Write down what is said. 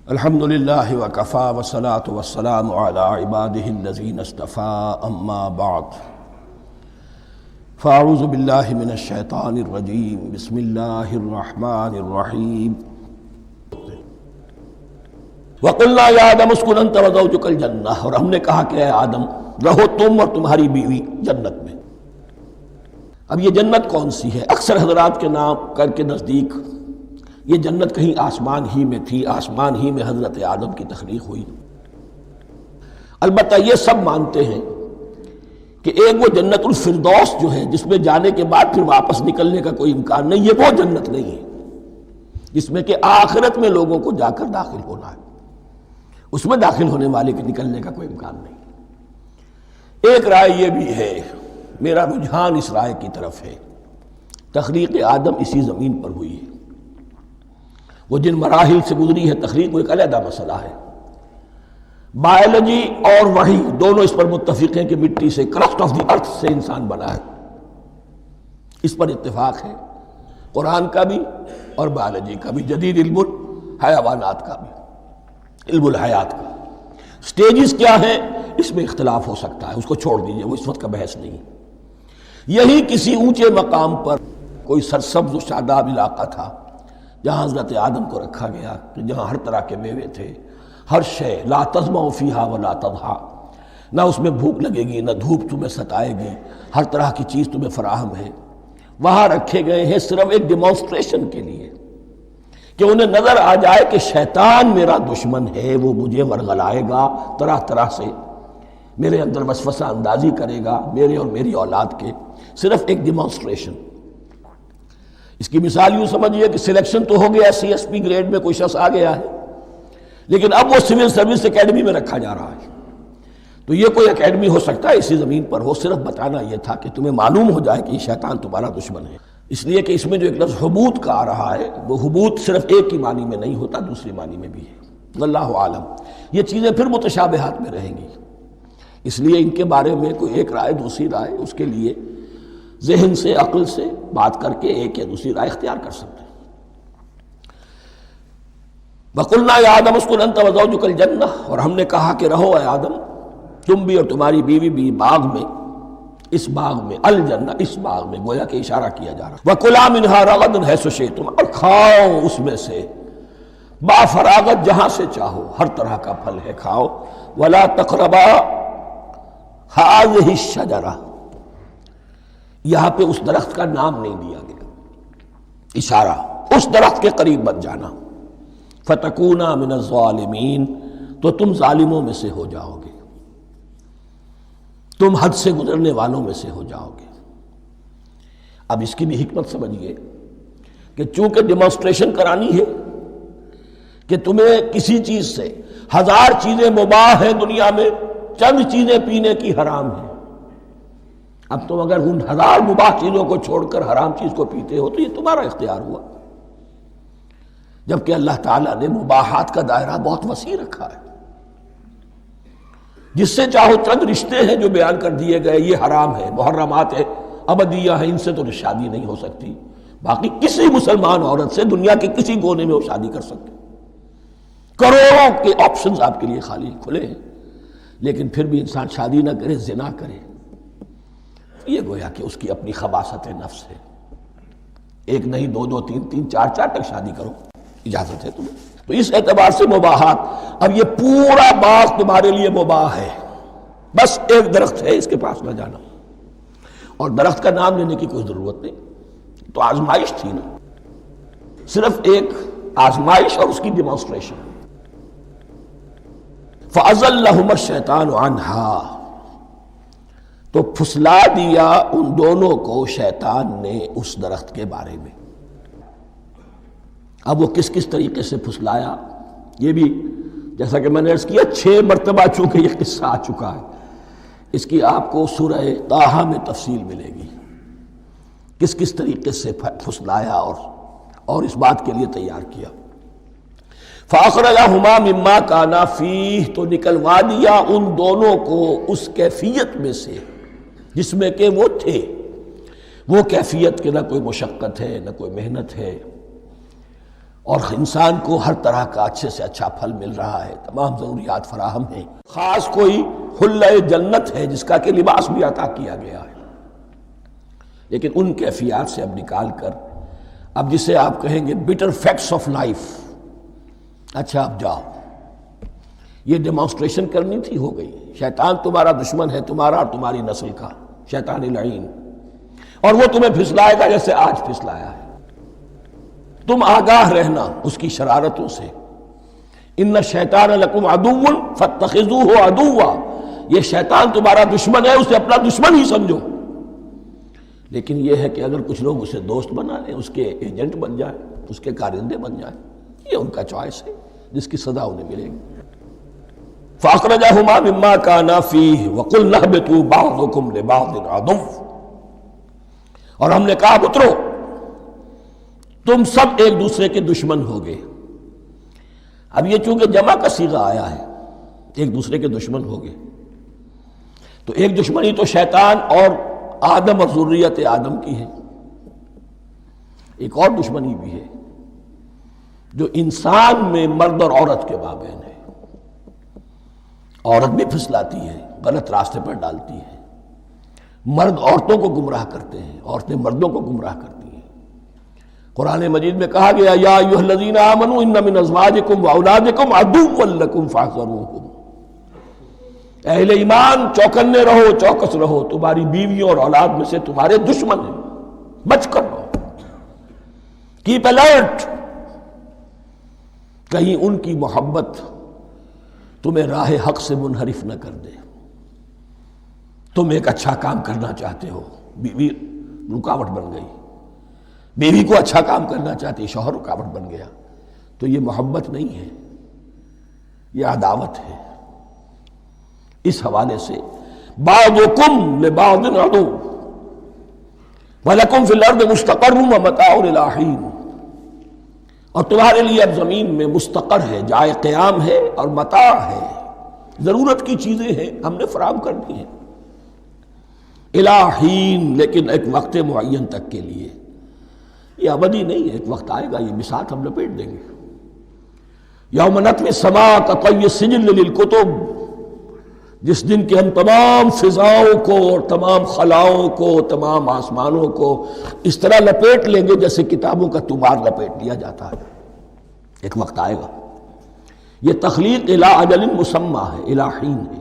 الحمد للہ وکفی والصلاة والسلام علی عبادہ الذین اصطفی اما بعد فاعوذ باللہ من الشیطان الرجیم بسم اللہ الرحمن الرحیم وقلنا یا آدم اسکن انت وزوجک الجنہ، اور ہم نے کہا کہ اے آدم رہو تم اور تمہاری بیوی جنت میں۔ اب یہ جنت کون سی ہے؟ اکثر حضرات کے نام کر کے نزدیک یہ جنت کہیں آسمان ہی میں تھی، آسمان ہی میں حضرت آدم کی تخلیق ہوئی۔ البتہ یہ سب مانتے ہیں کہ ایک وہ جنت الفردوس جو ہے جس میں جانے کے بعد پھر واپس نکلنے کا کوئی امکان نہیں، یہ وہ جنت نہیں ہے جس میں کہ آخرت میں لوگوں کو جا کر داخل ہونا ہے، اس میں داخل ہونے والے کے نکلنے کا کوئی امکان نہیں۔ ایک رائے یہ بھی ہے، میرا رجحان اس رائے کی طرف ہے، تخلیق آدم اسی زمین پر ہوئی ہے۔ وہ جن مراحل سے گزری ہے تخلیق، وہ ایک علیحدہ مسئلہ ہے۔ بائیولوجی اور وحی دونوں اس پر متفق ہیں کہ مٹی سے، کرسٹ آف دی ارتھ سے انسان بنا ہے، اس پر اتفاق ہے، قرآن کا بھی اور بائیولوجی کا بھی، جدید علم الحیوانات کا بھی، علم الحیات کا۔ سٹیجز کیا ہیں اس میں اختلاف ہو سکتا ہے، اس کو چھوڑ دیجئے، وہ اس وقت کا بحث نہیں۔ یہی کسی اونچے مقام پر کوئی سرسبز و شاداب علاقہ تھا جہاں حضرت آدم کو رکھا گیا، کہ جہاں ہر طرح کے میوے تھے، ہر شے، لا تظمأ فیہا ولا تضحیٰ، نہ اس میں بھوک لگے گی نہ دھوپ تمہیں ستائے گی، ہر طرح کی چیز تمہیں فراہم ہے۔ وہاں رکھے گئے ہیں صرف ایک ڈیمانسٹریشن کے لیے، کہ انہیں نظر آ جائے کہ شیطان میرا دشمن ہے، وہ مجھے ورغلائے گا، طرح طرح سے میرے اندر وسوسہ اندازی کرے گا، میرے اور میری اولاد کے، صرف ایک ڈیمانسٹریشن۔ اس کی مثال یوں سمجھیے کہ سلیکشن تو ہو گیا، سی ایس پی گریڈ میں کوئی شخص آ گیا ہے، لیکن اب وہ سول سروس اکیڈمی میں رکھا جا رہا ہے۔ تو یہ کوئی اکیڈمی ہو سکتا ہے اسی زمین پر ہو، صرف بتانا یہ تھا کہ تمہیں معلوم ہو جائے کہ یہ شیطان تمہارا دشمن ہے۔ اس لیے کہ اس میں جو ایک لفظ حبوط کا آ رہا ہے، وہ حبوط صرف ایک ہی معنی میں نہیں ہوتا، دوسری معنی میں بھی ہے۔ واللہ عالم، یہ چیزیں پھر متشابہات میں رہیں گی، اس لیے ان کے بارے میں کوئی ایک رائے دوسری رائے، اس کے لیے ذہن سے، عقل سے بات کر کے ایک یا دوسری رائے اختیار کر سکتے ہیں۔ وَقُلْنَا يَا آدَمُ اسْكُنْ أَنْتَ وَزَوْجُكَ الْجَنَّةَ، اور ہم نے کہا کہ رہو اے آدم تم بھی اور تمہاری بیوی بھی باغ میں، اس باغ میں، الجنہ اس باغ میں، گویا کہ اشارہ کیا جا رہا۔ وَكُلَا مِنْهَا رَغَدًا حَيْثُ شِئْتُمْ، اور کھاؤ اس میں سے با فراغت جہاں سے چاہو، ہر طرح کا پھل ہے کھاؤ۔ وَلَا تَقْرَبَا هَٰذِهِ الشَّجَرَةَ، یہاں پہ اس درخت کا نام نہیں دیا گیا، اشارہ اس درخت کے قریب مت جانا۔ فَتَكُونَا مِنَ الظَّالِمِينَ، تو تم ظالموں میں سے ہو جاؤ گے، تم حد سے گزرنے والوں میں سے ہو جاؤ گے۔ اب اس کی بھی حکمت سمجھیے کہ چونکہ ڈیمانسٹریشن کرانی ہے کہ تمہیں کسی چیز سے، ہزار چیزیں مباح ہیں دنیا میں، چند چیزیں پینے کی حرام ہیں، اب تم اگر ان ہزار مباح چیزوں کو چھوڑ کر حرام چیز کو پیتے ہو تو یہ تمہارا اختیار ہوا، جبکہ اللہ تعالیٰ نے مباحات کا دائرہ بہت وسیع رکھا ہے۔ جس سے چاہو چند رشتے ہیں جو بیان کر دیے گئے، یہ حرام ہے، محرمات ہے، ابدیہ ہیں، ان سے تو شادی نہیں ہو سکتی، باقی کسی مسلمان عورت سے دنیا کے کسی کونے میں وہ شادی کر سکتے، کروڑوں کے آپشنز آپ کے لیے خالی کھلے ہیں، لیکن پھر بھی انسان شادی نہ کرے، زنا کرے، یہ گویا کہ اس کی اپنی خباثت نفس ہے۔ ایک نہیں، دو دو، تین تین، چار چار تک شادی کرو، اجازت ہے تمہیں۔ تو اس اعتبار سے مباحات، اب یہ پورا باغ تمہارے لیے مباح ہے، بس ایک درخت ہے، اس کے پاس نہ جانا، اور درخت کا نام لینے کی کوئی ضرورت نہیں، تو آزمائش تھی نا، صرف ایک آزمائش اور اس کی ڈیمانسٹریشن۔ فَأَزَلَّهُمَا الشَّيْطَانُ عَنْهَا، تو پھسلا دیا ان دونوں کو شیطان نے اس درخت کے بارے میں۔ اب وہ کس کس طریقے سے پھسلایا، یہ بھی جیسا کہ میں نے عرض کیا 6 مرتبہ چونکہ یہ قصہ آ چکا ہے، اس کی آپ کو سورہ طٰہٰ میں تفصیل ملے گی، کس کس طریقے سے پھسلایا اور اس بات کے لیے تیار کیا۔ فَأَخْرَجَهُمَا مِمَّا كَانَا فِيهِ، تو نکلوا دیا ان دونوں کو اس کیفیت میں سے جس میں کہ وہ تھے، وہ کیفیت کہ نہ کوئی مشقت ہے نہ کوئی محنت ہے، اور انسان کو ہر طرح کا اچھے سے اچھا پھل مل رہا ہے، تمام ضروریات فراہم ہیں۔ خاص کوئی حلہ جنت ہے جس کا کہ لباس بھی عطا کیا گیا ہے، لیکن ان کیفیات سے اب نکال کر اب جسے آپ کہیں گے بٹر فیکٹس آف لائف، اچھا اب جاؤ، یہ ڈیمانسٹریشن کرنی تھی، ہو گئی۔ شیطان تمہارا دشمن ہے، تمہارا اور تمہاری نسل کا، شیطان لعین، اور وہ تمہیں پھسلائے گا جیسے آج پھسلایا ہے۔ تم آگاہ رہنا اس کی شرارتوں سے۔ ان الشیطان لکم عدو فاتخذوہ عدوا، یہ شیطان تمہارا دشمن ہے، اسے اپنا دشمن ہی سمجھو۔ لیکن یہ ہے کہ اگر کچھ لوگ اسے دوست بنا لیں، اس کے ایجنٹ بن جائیں، اس کے کارندے بن جائیں، یہ ان کا چوائس ہے جس کی سزا انہیں ملے گی۔ فَأَخْرَجَهُمَا مِمَّا كَانَا فِيهِ وَقُلْنَا اهْبِطُوا بَعْضُكُمْ لِبَعْضٍ عَدُوٌّ، اور ہم نے کہا اترو، تم سب ایک دوسرے کے دشمن ہوگے۔ اب یہ چونکہ جمع کا صیغہ آیا ہے، ایک دوسرے کے دشمن ہوگے، تو ایک دشمنی تو شیطان اور آدم اور ذریت آدم کی ہے، ایک اور دشمنی بھی ہے جو انسان میں مرد اور عورت کے مابین ہے۔ عورت بھی پھسلاتی ہے، غلط راستے پر ڈالتی ہے، مرد عورتوں کو گمراہ کرتے ہیں، عورتیں مردوں کو گمراہ کرتی ہیں۔ قرآن مجید میں کہا گیا یا ایھا الذین آمنوا ان من ازواجکم واولادکم عدوا لکم فاحذروہم، اہل ایمان چوکنے رہو، چوکس رہو، تمہاری بیویوں اور اولاد میں سے تمہارے دشمن ہیں، بچ کر رہو، کیپ الرٹ، کہیں ان کی محبت تمہیں راہ حق سے منحرف نہ کر دے۔ تم ایک اچھا کام کرنا چاہتے ہو، بیوی رکاوٹ بن گئی، بیوی کو اچھا کام کرنا چاہتی، شوہر رکاوٹ بن گیا، تو یہ محبت نہیں ہے، یہ عداوت ہے۔ اس حوالے سے بعضکم لبعض عدو ولکم فی الارض مستقر ومتاع الی حین، اور تمہارے لیے اب زمین میں مستقر ہے، جائے قیام ہے، اور متاع ہے، ضرورت کی چیزیں ہیں، ہم نے فراہم کر دی ہیں، الی حین، لیکن ایک وقت معین تک کے لیے، یہ ابدی نہیں ہے، ایک وقت آئے گا یہ بساط ہم لپیٹ دیں گے۔ یوم نطوی السماء کطی السجل للکتب، جس دن کہ ہم تمام فضاؤں کو اور تمام خلاؤں کو، تمام آسمانوں کو اس طرح لپیٹ لیں گے جیسے کتابوں کا طومار لپیٹ لیا جاتا ہے۔ ایک وقت آئے گا، یہ تخلیق الی اجل مسمى ہے، الی حین ہے۔